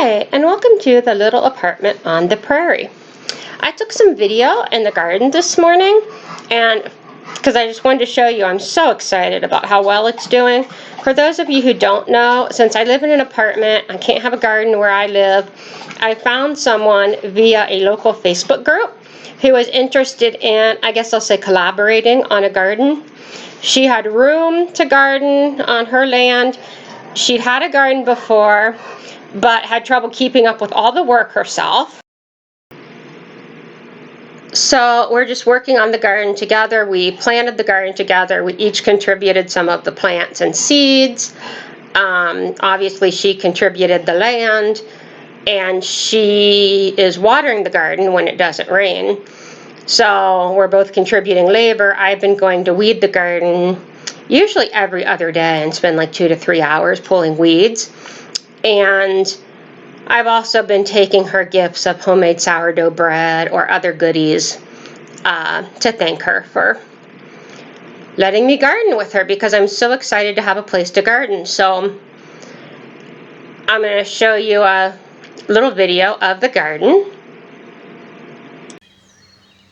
Hi, and welcome to the little apartment on the prairie. I took some video in the garden this morning, and because I just wanted to show you, I'm so excited about how well it's doing. For those of you who don't know, since I live in an apartment, I can't have a garden where I live, I found someone via a local Facebook group who was interested in, I guess I'll say, collaborating on a garden. She had room to garden on her land. She'd had a garden before, but had trouble keeping up with all the work herself. So we're just working on the garden together. We planted the garden together. We each contributed some of the plants and seeds. Obviously, she contributed the land, and she is watering the garden when it doesn't rain. So we're both contributing labor. I've been going to weed the garden usually every other day and spend like 2 to 3 hours pulling weeds. And I've also been taking her gifts of homemade sourdough bread or other goodies to thank her for letting me garden with her, because I'm so excited to have a place to garden. So I'm going to show you a little video of the garden.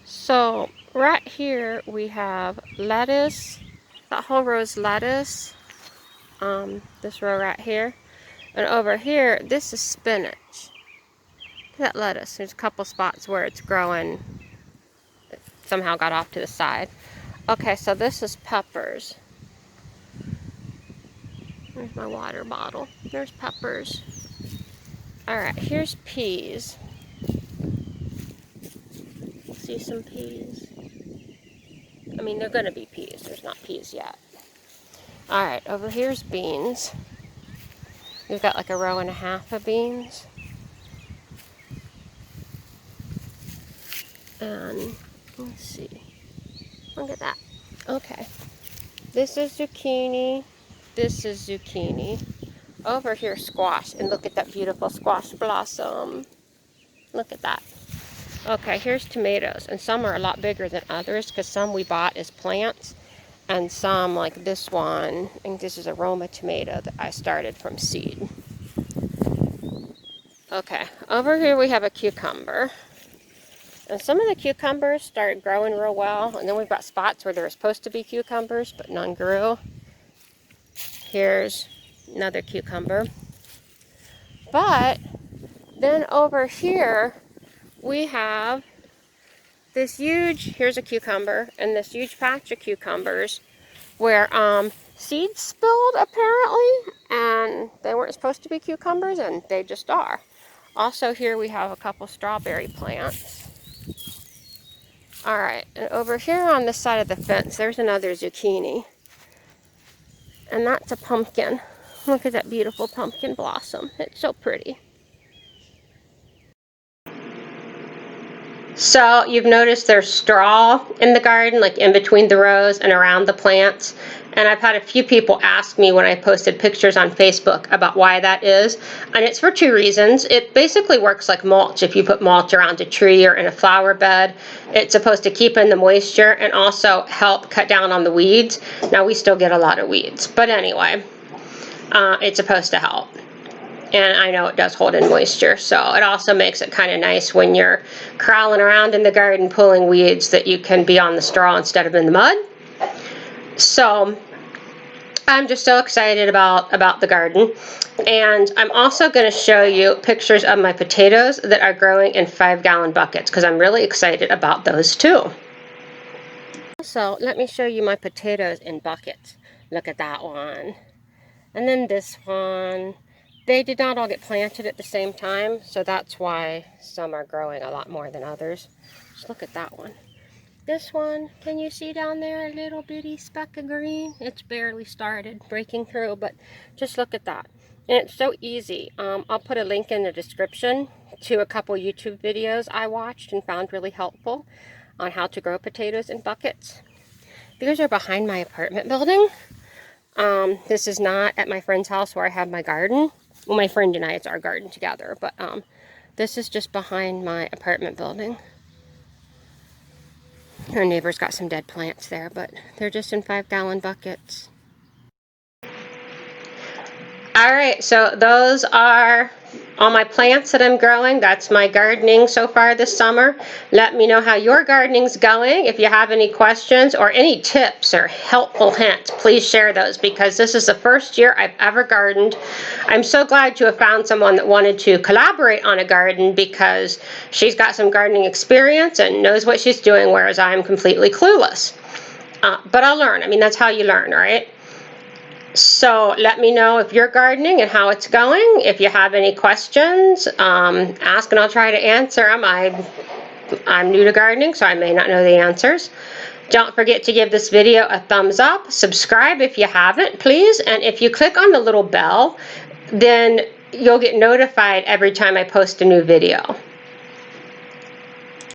So right here we have lettuce. That whole row is lettuce. This row right here. And over here, this is spinach. Look at that lettuce. There's a couple spots where it's growing. It somehow got off to the side. Okay, so this is peppers. There's my water bottle. There's peppers. Alright, here's peas. See some peas? I mean, they're going to be peas. There's not peas yet. Alright, over here's beans. We've got like a row and a half of beans. And let's see. Look at that. Okay. This is zucchini. This is zucchini. Over here, squash. And look at that beautiful squash blossom. Look at that. Okay, here's tomatoes. And some are a lot bigger than others because some we bought as plants. And some, like this one, I think this is a Roma tomato that I started from seed. Okay, over here we have a cucumber. And some of the cucumbers started growing real well. And then we've got spots where there were supposed to be cucumbers, but none grew. Here's another cucumber. But then over here we have this huge, here's a cucumber, and this huge patch of cucumbers where seeds spilled apparently, and they weren't supposed to be cucumbers, and they just are. Also here we have a couple strawberry plants. Alright, and over here on this side of the fence there's another zucchini. And that's a pumpkin. Look at that beautiful pumpkin blossom. It's so pretty. So you've noticed there's straw in the garden, like in between the rows and around the plants. And I've had a few people ask me when I posted pictures on Facebook about why that is. And it's for two reasons. It basically works like mulch. If you put mulch around a tree or in a flower bed, it's supposed to keep in the moisture and also help cut down on the weeds. Now we still get a lot of weeds, but anyway, it's supposed to help. And I know it does hold in moisture, so it also makes it kind of nice when you're crawling around in the garden pulling weeds that you can be on the straw instead of in the mud. So I'm just so excited about the garden. And I'm also going to show you pictures of my potatoes that are growing in 5-gallon buckets, because I'm really excited about those too. So let me show you my potatoes in buckets. Look at that one. And then this one. They did not all get planted at the same time, so that's why some are growing a lot more than others. Just look at that one. This one, can you see down there a little bitty speck of green? It's barely started breaking through, but just look at that. And it's so easy. I'll put a link in the description to a couple YouTube videos I watched and found really helpful on how to grow potatoes in buckets. These are behind my apartment building. This is not at my friend's house where I have my garden. Well, my friend and I, it's our garden together, but this is just behind my apartment building. Our neighbor's got some dead plants there, but they're just in 5-gallon buckets. All right, so those are all my plants that I'm growing. That's my gardening so far this summer. Let me know how your gardening's going. If you have any questions or any tips or helpful hints, please share those, because this is the first year I've ever gardened. I'm so glad to have found someone that wanted to collaborate on a garden, because she's got some gardening experience and knows what she's doing, whereas I'm completely clueless. But I'll learn. I mean, that's how you learn, right? So let me know if you're gardening and how it's going. If you have any questions, ask and I'll try to answer them. I'm new to gardening, so I may not know the answers. Don't forget to give this video a thumbs up. Subscribe if you haven't, please. And if you click on the little bell, then you'll get notified every time I post a new video.